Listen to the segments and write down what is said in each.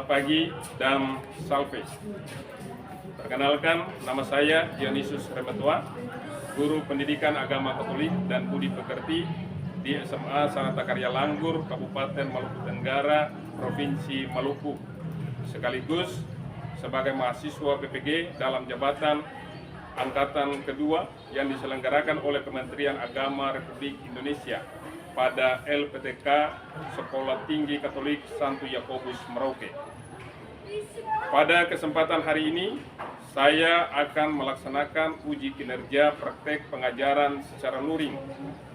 Selamat pagi dan salve. Perkenalkan, nama saya Dionysius Remetua, guru pendidikan agama Katolik dan budi pekerti di SMA Sanata Karya Langgur, Kabupaten Maluku Tenggara, Provinsi Maluku, sekaligus sebagai mahasiswa PPG dalam jabatan angkatan kedua yang diselenggarakan oleh Kementerian Agama Republik Indonesia pada LPTK Sekolah Tinggi Katolik Santo Yakobus Merauke. Pada kesempatan hari ini, saya akan melaksanakan uji kinerja praktek pengajaran secara luring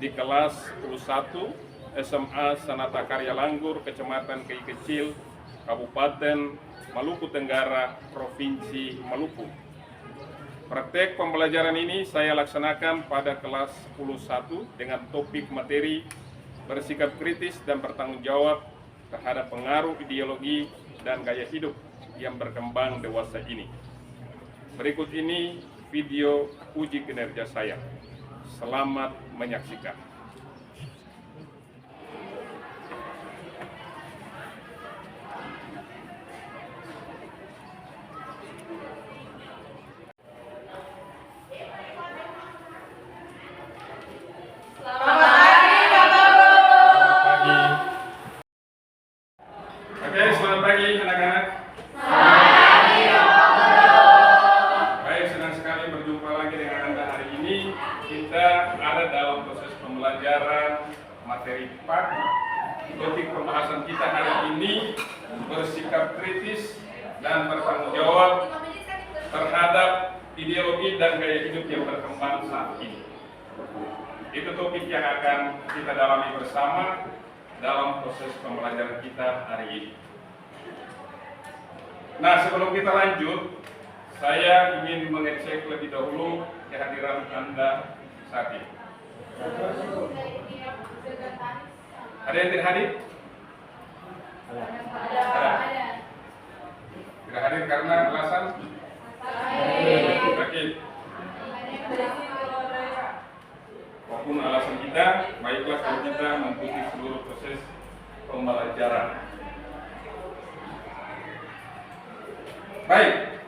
di kelas 11 SMA Sanata Karya Langgur, Kecamatan Kei Kecil, Kabupaten Maluku Tenggara, Provinsi Maluku. Praktek pembelajaran ini saya laksanakan pada kelas 11 dengan topik materi bersikap kritis dan bertanggung jawab terhadap pengaruh ideologi dan gaya hidup yang berkembang dewasa ini. Berikut ini video uji kinerja saya. Selamat menyaksikan. Selamat pagi anak-anak. Baik, senang sekali berjumpa lagi dengan Anda hari ini. Kita ada dalam proses pembelajaran materi PAK. Topik pembahasan kita hari ini bersikap kritis dan bertanggung jawab terhadap ideologi dan gaya hidup yang berkembang saat ini. Itu topik yang akan kita dalami bersama dalam proses pembelajaran kita hari ini. Nah, sebelum kita lanjut, saya ingin mengecek lebih dahulu kehadiran Anda saat ini. Ada yang tidak hadir? Ada. Tidak hadir karena alasan? Sakit. Apapun alasan kita, baiklah kalau kita mengikuti seluruh proses pembelajaran. Baik,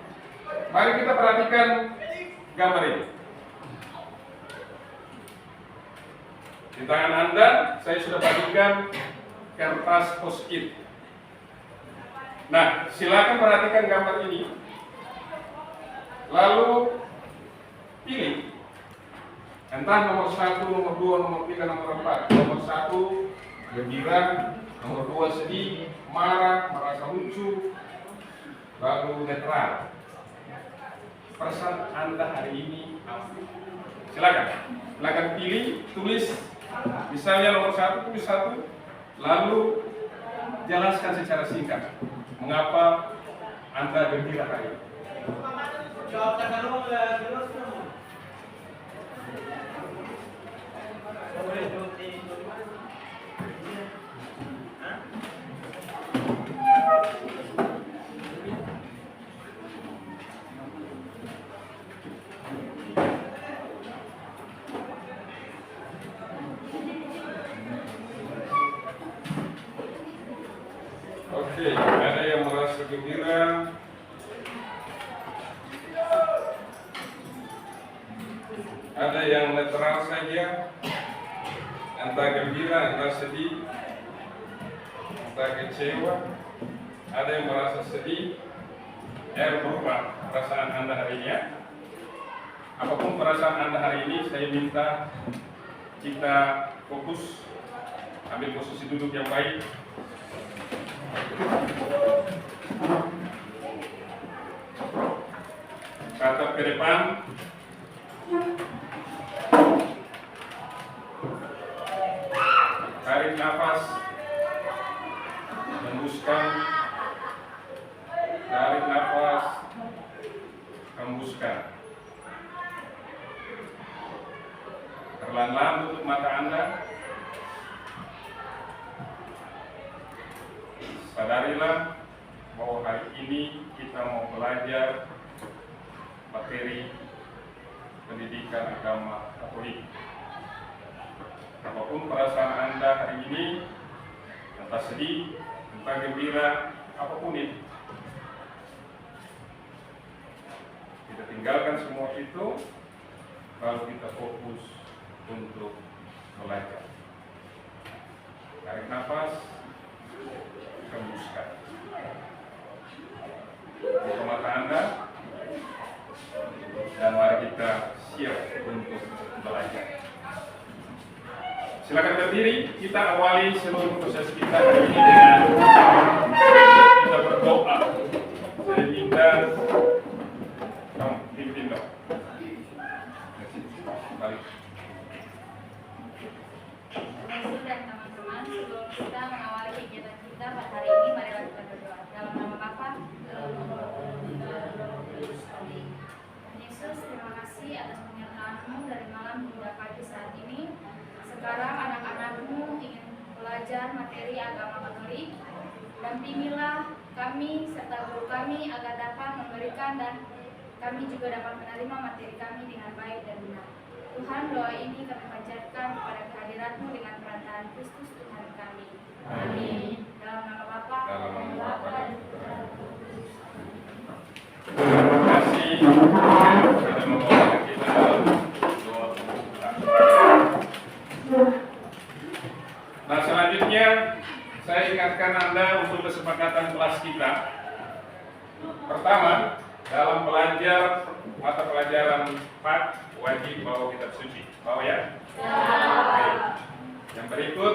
mari kita perhatikan gambar ini. Di tangan Anda, saya sudah bagikan kertas post-it. Nah, silakan perhatikan gambar ini. Lalu pilih. Entah nomor 1, nomor 2, nomor 3, nomor 4. Nomor 1, gembira. Nomor 2, sedih, marah, merasa lucu. Lalu netral. Perasaan Anda hari ini apa? Silakan pilih, tulis. Misalnya nomor 1, tulis 1. Lalu jelaskan secara singkat mengapa Anda gembira hari ini. Jawabkan dulu terus. Oke, ada yang merasa gembira, ada yang netral saja, entah gembira, entah sedih, entah kecewa, ada yang merasa sedih, berubah perasaan Anda hari ini ya. Apapun perasaan Anda hari ini, saya minta kita fokus, ambil posisi duduk yang baik. Tatap ke depan. Tarik nafas, hembuskan. Tarik nafas, hembuskan. Perlahan-lahan tutup mata Anda. Sadarilah bahwa hari ini kita mau belajar materi pendidikan agama Katolik. Apapun perasaan Anda hari ini, entah sedih, entah gembira, apapun itu, Kita tinggalkan semua itu, lalu kita fokus untuk belajar. Tarik nafas, hembuskan. Buka mata Anda, dan mari kita siap untuk belajar. Silakan berdiri, kita awali seluruh proses kita hari ini dengan kita berdoa. Saya minta kamu pimpin dong. Balik. Dan teman-teman, sebelum kita mengawali kegiatan kita pada hari ini, marilah kita berdoa. Dalam nama Bapa, Yesus, terima kasih atas penyertaan-Mu dari malam hingga pagi saat ini. Sekarang anak-anak-Mu ingin belajar materi agama Katolik. Dampingilah kami serta guru kami agar dapat memberikan dan kami juga dapat menerima materi kami dengan baik dan benar. Tuhan, doa ini kami panjatkan kepada kehadirat-Mu dengan perantaraan Kristus Tuhan kami. Amin. Dalam nama Bapa, Dalam nama Bapa, dan terima kasih sudah membawa kita dalam doa pembuka. Nah, selanjutnya saya ingatkan Anda untuk kesepakatan kelas kita. Pertama, dalam belajar mata pelajaran 4 wajib bawa kitab suci. Bawa ya? Oke. Yang berikut,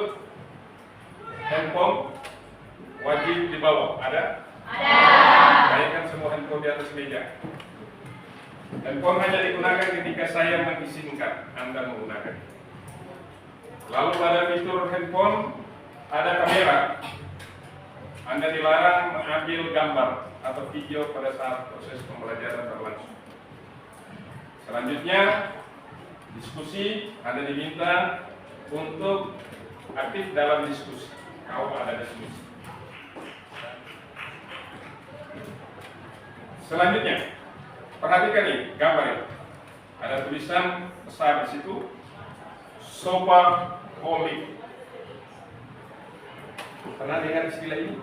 handphone wajib dibawa. Ada? Bayangkan semua handphone di atas meja. Handphone hanya digunakan ketika saya mengizinkan Anda menggunakan. Lalu pada fitur handphone ada kamera. Anda dilarang mengambil gambar atau video pada saat proses pembelajaran berlangsung. Selanjutnya, diskusi. Anda diminta untuk aktif dalam diskusi. Kalau ada diskusi. Selanjutnya, perhatikan ini gambar ini. Ada tulisan besar di situ, Shopaholic. Pernah dengar istilah ini?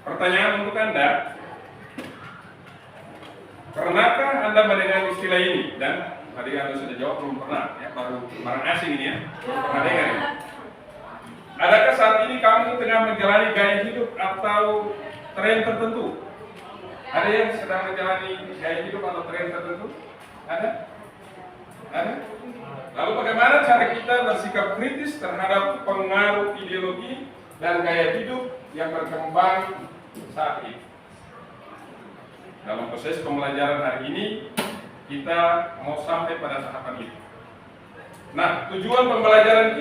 Pertanyaan untuk Anda, pernahkah Anda mendengar istilah ini? Dan tadi Anda sudah jawab belum pernah, ya, baru barang asing ini ya, belum pernah dengar ini. Adakah saat ini kamu tengah menjalani gaya hidup atau tren tertentu? Ada yang sedang menjalani gaya hidup atau tren tertentu? Ada? Ada? Lalu bagaimana cara kita bersikap kritis terhadap pengaruh ideologi dan gaya hidup yang berkembang saat ini? Dalam proses pembelajaran hari ini, kita mau sampai pada tahapan itu. Nah, tujuan pembelajaran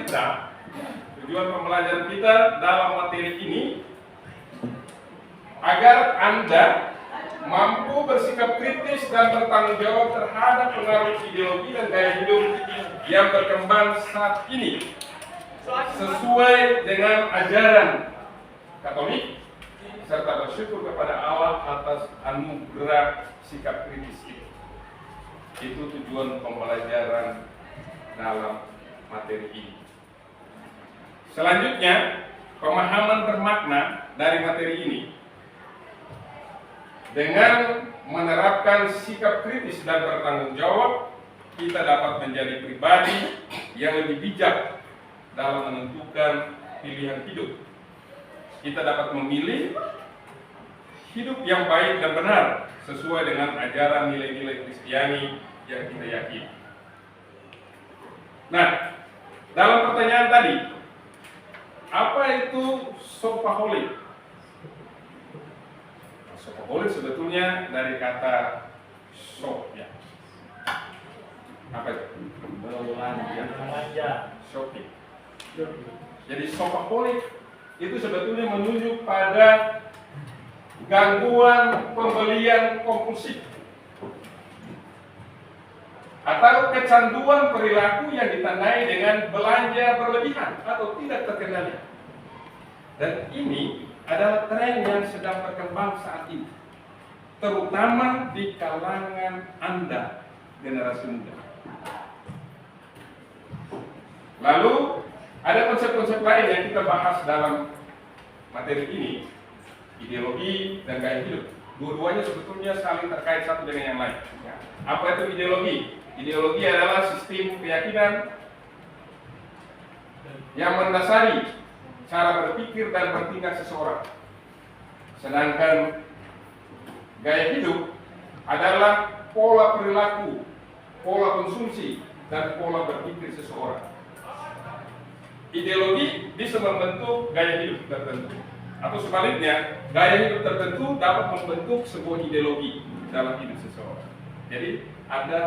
kita dalam materi ini agar Anda mampu bersikap kritis dan bertanggung jawab terhadap pengaruh ideologi dan gaya hidup yang berkembang saat ini sesuai dengan ajaran Katolik serta bersyukur kepada Allah atas anugerah sikap kritis itu. Itu tujuan pembelajaran dalam materi ini. Selanjutnya, pemahaman bermakna dari materi ini. Dengan menerapkan sikap kritis dan bertanggung jawab, kita dapat menjadi pribadi yang lebih bijak dalam menentukan pilihan hidup. Kita dapat memilih hidup yang baik dan benar sesuai dengan ajaran nilai-nilai Kristiani yang kita yakini. Nah, dalam pertanyaan tadi, apa itu shopaholic? Shopaholic sebetulnya dari kata shop ya. Apa itu? Belanja. Shopping. Jadi shopaholic itu sebetulnya menunjuk pada gangguan pembelian kompulsif atau kecanduan perilaku yang ditandai dengan belanja berlebihan atau tidak terkendali. Dan ini adalah tren yang sedang berkembang saat ini, terutama di kalangan Anda, generasi muda. Lalu ada konsep-konsep lain yang kita bahas dalam materi ini, Ideologi dan gaya hidup, dua-duanya sebetulnya saling terkait satu dengan yang lain. Ya. Apa itu ideologi? Ideologi adalah sistem keyakinan yang mendasari cara berpikir dan bertindak seseorang. Sedangkan gaya hidup adalah pola perilaku, pola konsumsi, dan pola berpikir seseorang. Ideologi bisa membentuk gaya hidup tertentu, atau sebaliknya, gaya hidup tertentu dapat membentuk sebuah ideologi dalam hidup seseorang. Jadi ada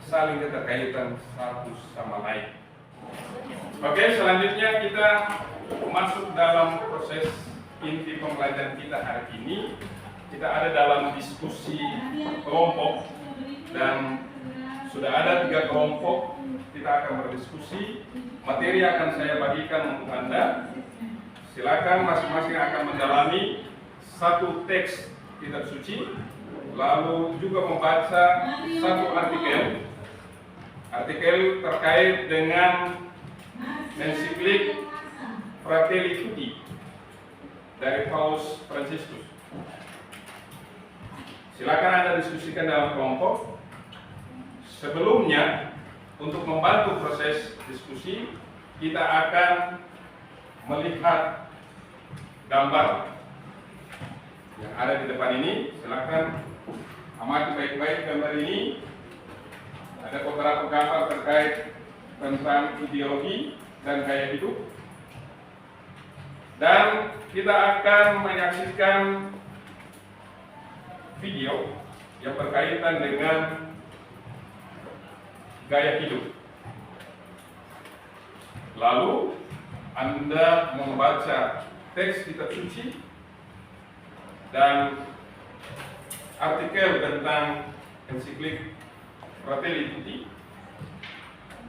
saling keterkaitan satu sama lain. Oke, selanjutnya kita masuk dalam proses inti pembelajaran kita hari ini. Kita ada dalam diskusi kelompok dan sudah ada 3 kelompok. Kita akan berdiskusi. Materi akan saya bagikan untuk Anda. Silakan masing-masing akan mendalami satu teks kitab suci, lalu juga membaca satu artikel terkait dengan ensiklik Fratelli Tutti dari Paus Fransiskus. Silakan Anda diskusikan dalam kelompok. Sebelumnya, untuk membantu proses diskusi, kita akan melihat gambar yang ada di depan ini. Silakan amati baik-baik gambar ini. Ada beberapa gambar terkait tentang ideologi dan gaya hidup. Dan kita akan menyaksikan video yang berkaitan dengan gaya hidup. Lalu Anda membaca teks kitab suci dan artikel tentang ensiklik Fratelli Tutti.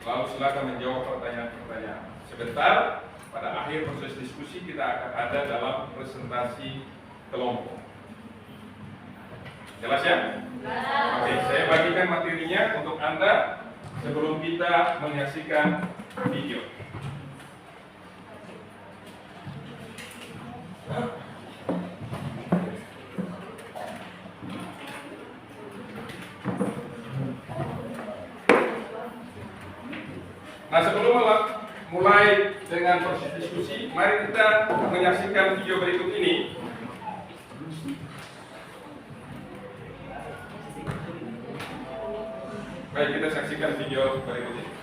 Lalu silakan menjawab pertanyaan-pertanyaan. Sebentar, pada akhir proses diskusi kita akan ada dalam presentasi kelompok. Jelas ya? Oke, saya bagikan materinya untuk Anda sebelum kita menyaksikan video. Nah, sebelum mulai dengan proses diskusi, mari kita menyaksikan video berikut ini. Baik, kita saksikan video berikut ini.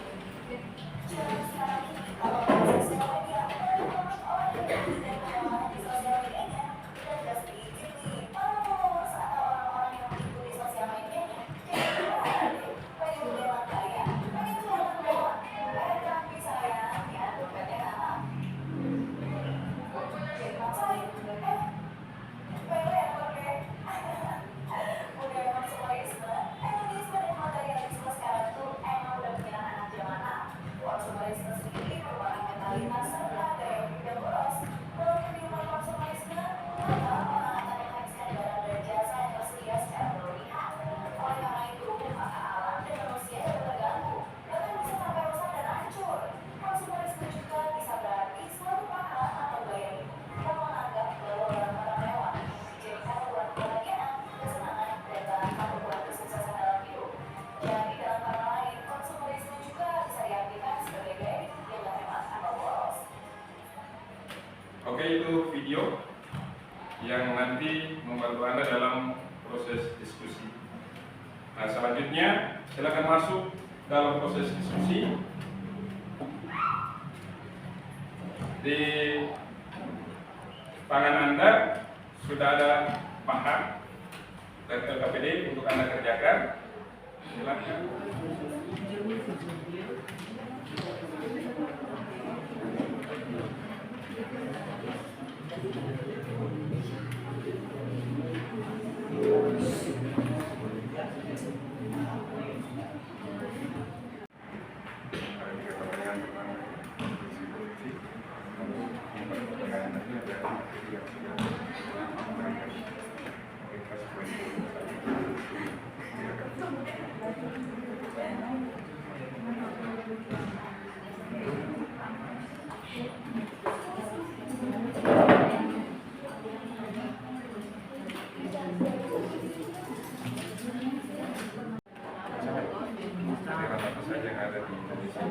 Oke, itu video yang nanti membantu Anda dalam proses diskusi. Nah, selanjutnya silakan masuk dalam proses diskusi. Di tangan Anda sudah ada bahan dari LKPD untuk Anda kerjakan. Silakan. ada di Indonesia.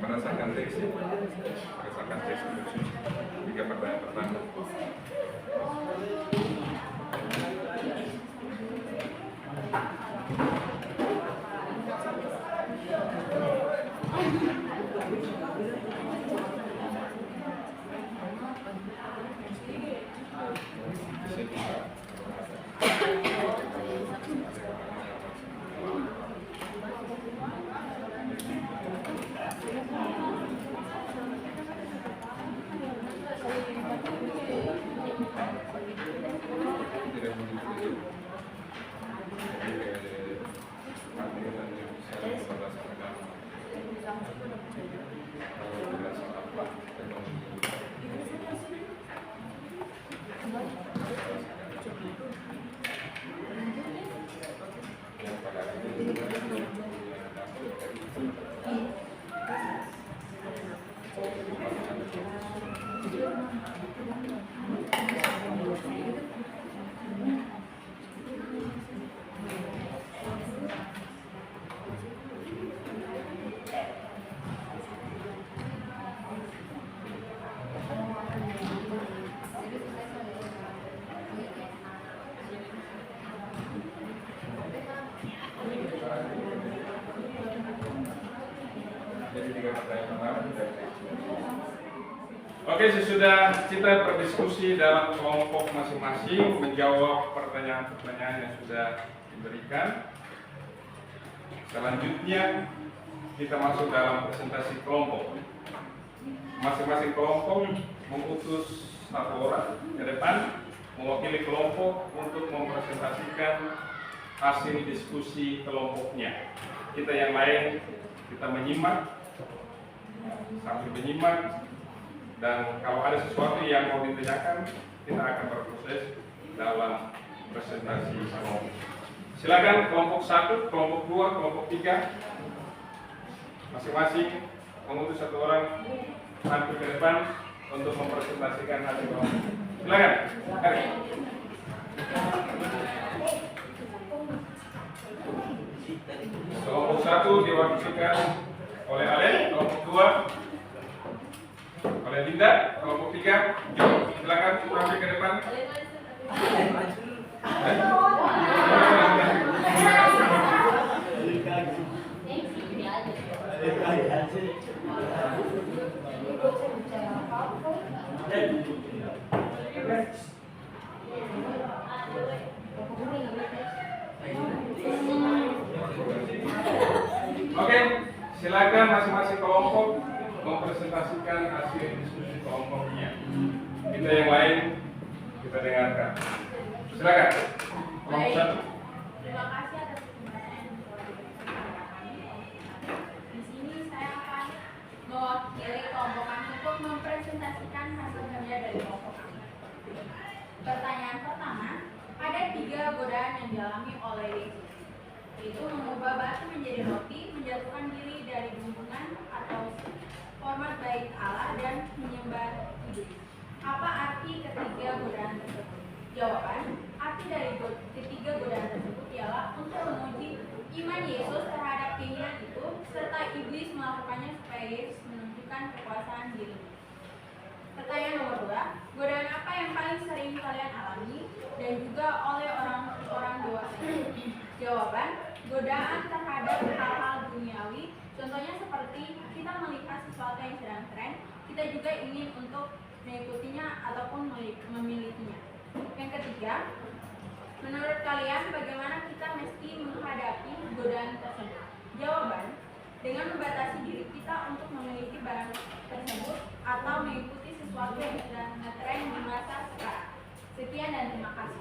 Merasakan teks, merasakan teks khusus 3 pertanyaan pertama. Oke, sesudah kita berdiskusi dalam kelompok masing-masing, menjawab pertanyaan-pertanyaan yang sudah diberikan. Selanjutnya kita masuk dalam presentasi kelompok. Masing-masing kelompok mengutus 1 orang ke depan mewakili kelompok untuk mempresentasikan hasil diskusi kelompoknya. Kita yang lain kita menyimak, sambil menyimak. Dan kalau ada sesuatu yang mau ditanyakan, kita akan berproses dalam presentasi kelompok. Silakan kelompok 1, kelompok 2, kelompok 3, masing-masing mengutus 1 orang tampil ke depan untuk mempresentasikan hasil kelompok. Silakan. Mari. Kelompok 1 diwakilkan oleh Ale, kelompok 2 oleh Linda, kelompok 3, silakan tampil ke depan. Oke, silakan masing-masing kelompok mempresentasikan hasil diskusi kelompoknya. Kita yang lain kita dengarkan. Silakan. Kelompok 1. Terima kasih atas kesempatan yang diberikan. Di sini saya akan mewakili kelompok kami untuk mempresentasikan hasil kerja dari kelompok kami. Pertanyaan pertama, ada 3 godaan yang dialami oleh Yesus, yaitu mengubah batu menjadi roti, menjatuhkan diri dari gunungan atau hormat bait Allah, dan menyembah iblis. Apa arti ketiga godaan tersebut? Jawaban, arti dari ketiga godaan tersebut ialah untuk menguji iman Yesus terhadap keinginan itu, serta iblis melakukannya supaya Yesus menunjukkan kekuasaan dirinya. Pertanyaan nomor 2, godaan apa yang paling sering kalian alami dan juga oleh orang dewasa? Jawaban, godaan terhadap hal-hal duniawi, contohnya seperti kita melihat sesuatu yang sedang tren, kita juga ingin untuk mengikutinya ataupun memilikinya. Yang ketiga, menurut kalian bagaimana kita mesti menghadapi godaan tersebut? Jawaban, dengan membatasi diri kita untuk memiliki barang tersebut atau mengikuti sesuatu yang sedang ngetren di masa sekarang. Sekian dan terima kasih.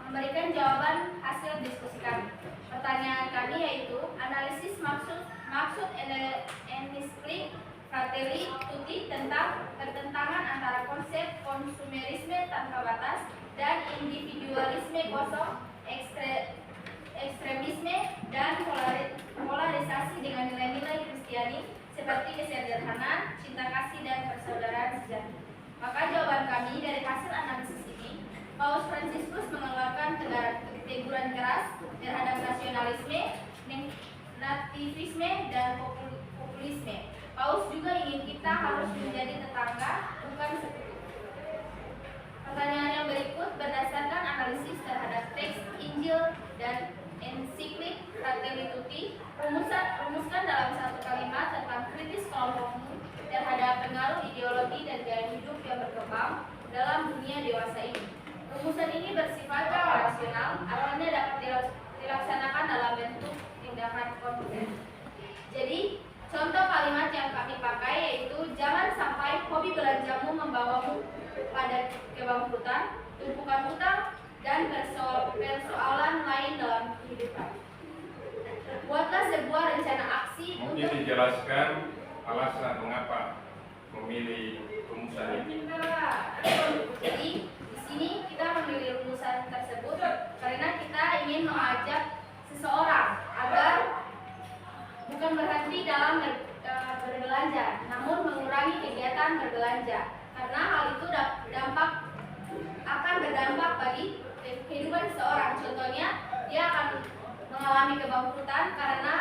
Memberikan jawaban hasil diskusi kami. Pertanyaan kami yaitu analisis maksud Ennisclick Fratelli Tutti tentang pertentangan antara konsep konsumerisme tanpa batas dan individualisme kosong, ekstremisme dan polarisasi dengan nilai-nilai Kristiani seperti kesederhanaan, cinta kasih, dan persaudaraan sejati. Maka jawaban kami dari hasil analisis ini, Paus Fransiskus mengeluarkan teguran keras terhadap nasionalisme, nativisme, dan populisme. Paus juga ingin kita harus menjadi tetangga, bukan sekutu. Pertanyaan yang berikut berdasarkan analisis terhadap teks Injil dan ensiklik Fratelli Tutti, rumuskan dalam satu kalimat tentang kritis kelompokmu terhadap pengaruh ideologi dan gaya hidup yang berkembang dalam dunia dewasa ini. Rumusan ini bersifat operasional, artinya dapat dilaksanakan dalam bentuk tindakan konkret. Jadi, contoh kalimat yang kami pakai yaitu jangan sampai hobi belanjamu membawamu pada kebangkrutan, tumpukan hutang, dan persoalan lain dalam kehidupan. Buatlah sebuah rencana aksi Mungkin dijelaskan alasan mengapa memilih rumusan ini. Jadi di sini kita memilih rumusan tersebut karena kita ingin mengajak seseorang agar bukan berhenti dalam berbelanja, namun mengurangi kegiatan berbelanja, karena hal itu akan berdampak bagi kehidupan seseorang. Contohnya, dia akan mengalami kebangkrutan karena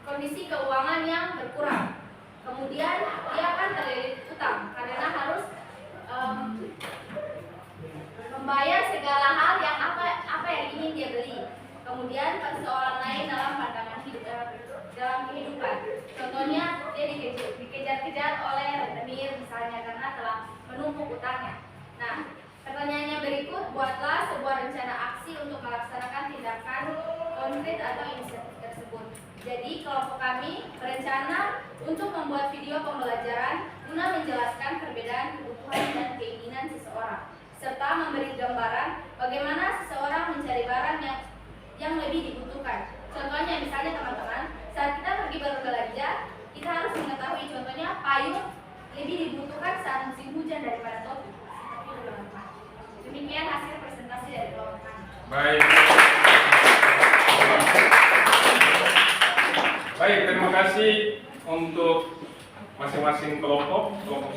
kondisi keuangan yang berkurang. Kemudian dia akan terlilit utang karena harus membayar segala hal yang apa yang ingin dia beli. Kemudian persoalan lain dalam pandangan hidup dalam kehidupan. Contohnya dia dikejar-kejar oleh rentenir misalnya karena telah menumpuk utangnya. Nah, pertanyaannya berikut, buatlah sebuah rencana aksi untuk melaksanakan tindakan konkret atau inisiatif tersebut. Jadi, kelompok kami berencana untuk membuat video pembelajaran guna menjelaskan perbedaan kebutuhan dan keinginan seseorang, serta memberi gambaran bagaimana seseorang mencari barang yang lebih dibutuhkan. Contohnya, misalnya teman-teman, saat kita pergi berbelanja, kita harus mengetahui contohnya payung lebih dibutuhkan saat musim hujan daripada topi. Demikian hasil presentasi dari kelompok kami. Baik, terima kasih untuk masing-masing kelompok 1,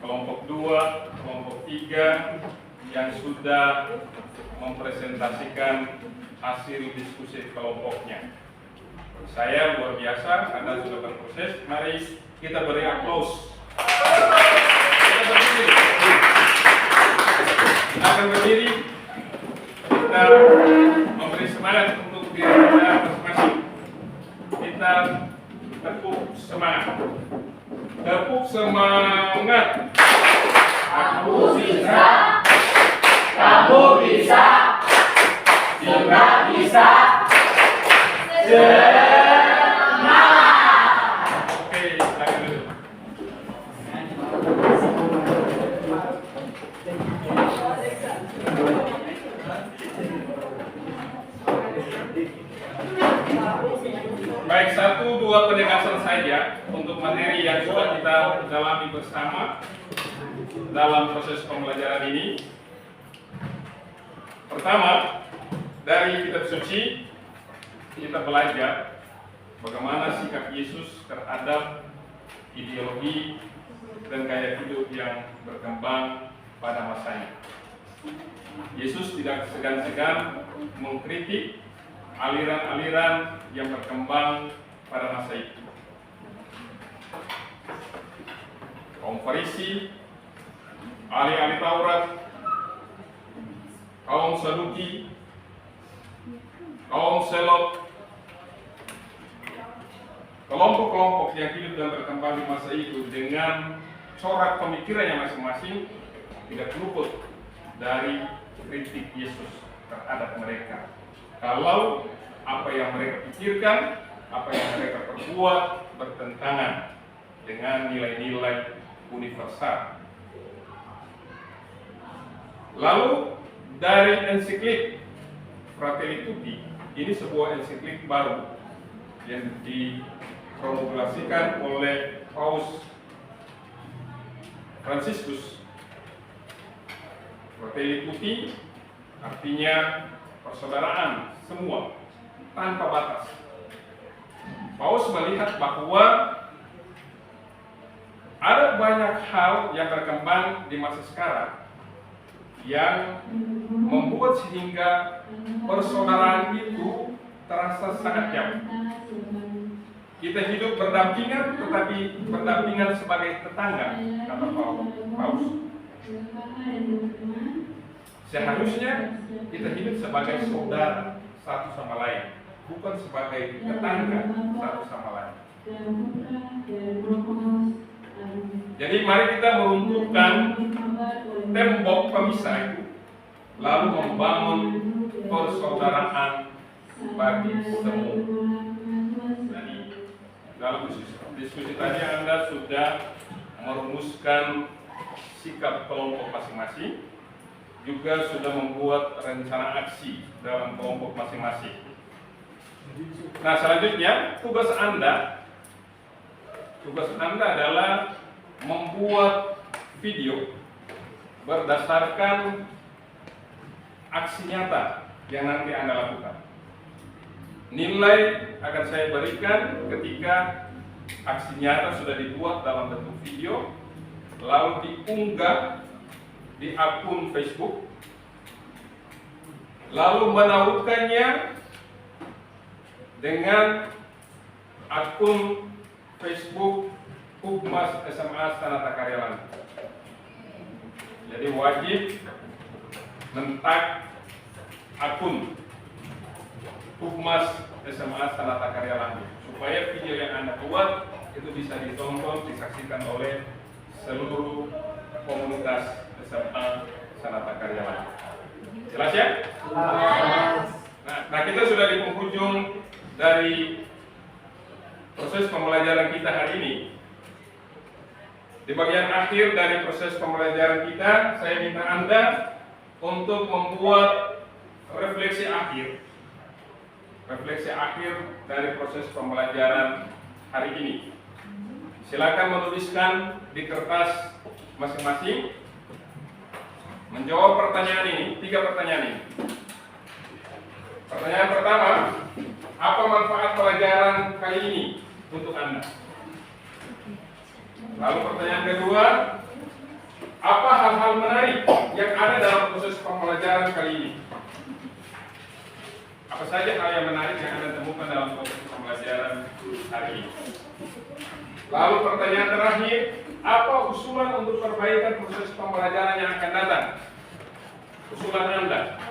kelompok 2, kelompok 3 yang sudah mempresentasikan hasil diskusi kelompoknya. Saya luar biasa, Anda sudah berproses. Mari kita beri aplaus. Kita akan berdiri, kita memberi semangat untuk diri kita masing-masing. Kita tepuk semangat. Tepuk semangat. Aku bisa, kamu bisa, kita bisa. Oke, silakan dulu. Baik, 1-2 penegasan saja untuk materi yang sudah kita dalami bersama dalam proses pembelajaran ini. Pertama, dari kitab suci kita belajar bagaimana sikap Yesus terhadap ideologi dan gaya hidup yang berkembang pada masanya. Yesus tidak segan-segan mengkritik aliran-aliran yang berkembang pada masa itu. Kaum Farisi, ahli-ahli Taurat, kaum Saduki, kaum Selot, kelompok-kelompok yang hidup dan berkembang di masa itu dengan corak pemikirannya masing-masing tidak luput dari kritik Yesus terhadap mereka. Kalau apa yang mereka pikirkan, apa yang mereka perbuat bertentangan dengan nilai-nilai universal. Lalu dari ensiklik Fratelli Tutti, ini sebuah ensiklik baru yang dipromulgasikan oleh Paus Fransiskus. Fratelli Tutti artinya persaudaraan semua. tanpa batas. Paus melihat bahwa ada banyak hal yang berkembang di masa sekarang yang membuat sehingga persaudaraan itu terasa sangat jauh. Kita hidup berdampingan, tetapi berdampingan sebagai tetangga, kata Paus. Seharusnya kita hidup sebagai saudara satu sama lain, bukan sebagai tetangga satu sama lain. Jadi mari kita meruntuhkan tembok pemisah itu, lalu membangun persaudaraan bagi semua. Jadi dalam diskusi tadi Anda sudah merumuskan sikap kelompok masing-masing, juga sudah membuat rencana aksi dalam kelompok masing-masing. Nah, selanjutnya tugas Anda adalah membuat video berdasarkan aksi nyata yang nanti Anda lakukan. Nilai akan saya berikan ketika aksi nyata sudah dibuat dalam bentuk video, lalu diunggah di akun Facebook, lalu menautkannya dengan akun Facebook Hukmas SMA Sanata Karya Langgur. Jadi wajib men-tag akun Hukmas SMA Sanata Karya Langgur supaya video yang Anda buat itu bisa ditonton, disaksikan oleh seluruh komunitas SMA Sanata Karya Langgur. Jelas ya? Nah, kita sudah di penghujung dari proses pembelajaran kita hari ini. Di bagian akhir dari proses pembelajaran kita, saya minta Anda untuk membuat refleksi akhir dari proses pembelajaran hari ini. Silakan menuliskan di kertas masing-masing, menjawab pertanyaan ini, 3 pertanyaan ini. Pertanyaan pertama, apa manfaat pelajaran kali ini untuk Anda? Lalu pertanyaan kedua, apa hal-hal menarik yang ada dalam proses pembelajaran kali ini? Apa saja hal yang menarik yang Anda temukan dalam proses pembelajaran hari ini? Lalu pertanyaan terakhir, apa usulan untuk perbaikan proses pembelajaran yang akan datang? Usulan Anda.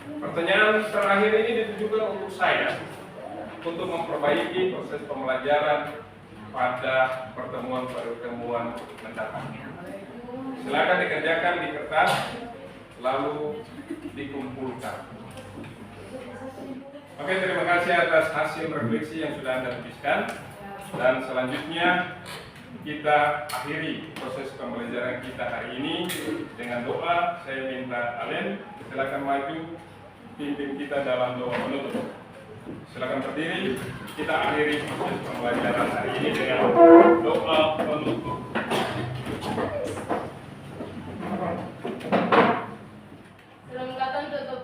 Pertanyaan terakhir ini ditujukan untuk saya, untuk memperbaiki proses pembelajaran pada pertemuan mendatang. Silakan dikerjakan di kertas, lalu dikumpulkan. Oke, terima kasih atas hasil refleksi yang sudah Anda tuliskan. Dan selanjutnya kita akhiri proses pembelajaran kita hari ini dengan doa. Saya minta Alen, silakan maju, pimpin kita dalam doa penutup. Silakan berdiri, kita akhiri proses pembelajaran hari ini dengan doa penutup. Sebelum kita tutup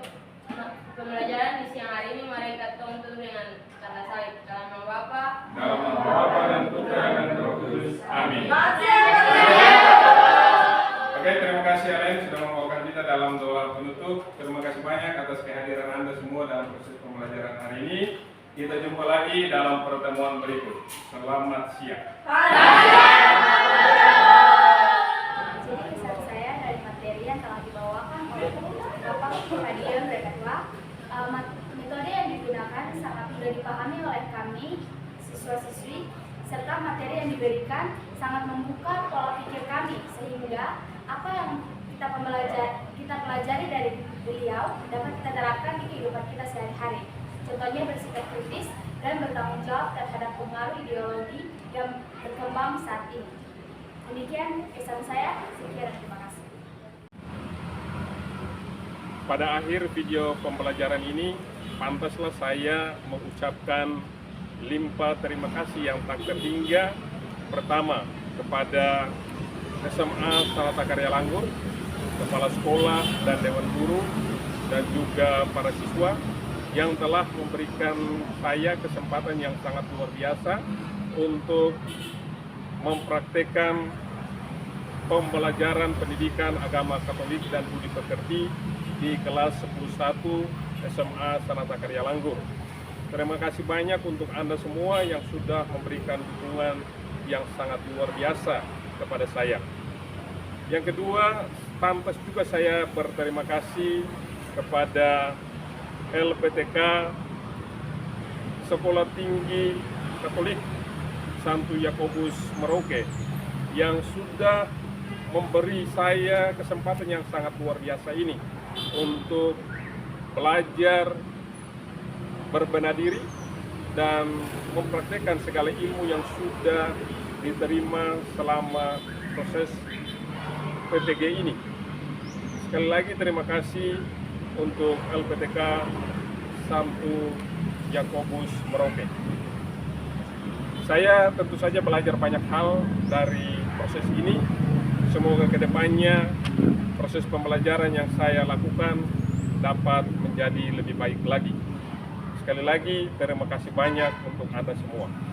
pembelajaran di siang hari ini, mari kita tutup dengan kata salib. Dalam nama Bapa, Dalam nama Bapa dan Putra dan Roh Kudus. Amin. Oke, terima kasih Alen sudah membawakan kita dalam doa penutup. Terima kasih banyak atas kehadiran Anda semua dalam proses pembelajaran hari ini. Kita jumpa lagi dalam pertemuan berikut. Selamat siang. Jadi kesan saya dari materi yang telah dibawakan oleh Bapak Hadian dan Ketua, metode yang digunakan sangat mudah dipahami oleh kami siswa-siswi, serta materi yang diberikan sangat membuka pola pikir kami, sehingga apa yang kita pelajari dari beliau dapat kita terapkan di kehidupan kita sehari-hari. Contohnya bersikap kritis dan bertanggung jawab terhadap pengaruh ideologi yang berkembang saat ini. Demikian kesan saya, sekian terima kasih. Pada akhir video pembelajaran ini, pantaslah saya mengucapkan limpah terima kasih yang tak terhingga. Pertama, kepada SMA Sanata Karya Langgur, kepala sekolah dan dewan guru, dan juga para siswa yang telah memberikan saya kesempatan yang sangat luar biasa untuk mempraktekkan pembelajaran pendidikan agama Katolik dan budi pekerti di kelas 11 SMA Sanata Karya Langgur. Terima kasih banyak untuk Anda semua yang sudah memberikan dukungan yang sangat luar biasa kepada saya. Yang kedua, pantas juga saya berterima kasih kepada LPTK Sekolah Tinggi Katolik Santo Yakobus Merauke yang sudah memberi saya kesempatan yang sangat luar biasa ini untuk belajar berbenah diri dan mempraktekkan segala ilmu yang sudah diterima selama proses PPG ini. Sekali lagi terima kasih untuk LPTK Santo Yakobus Merauke. Saya tentu saja belajar banyak hal dari proses ini. Semoga kedepannya proses pembelajaran yang saya lakukan dapat menjadi lebih baik lagi. Sekali lagi terima kasih banyak untuk Anda semua.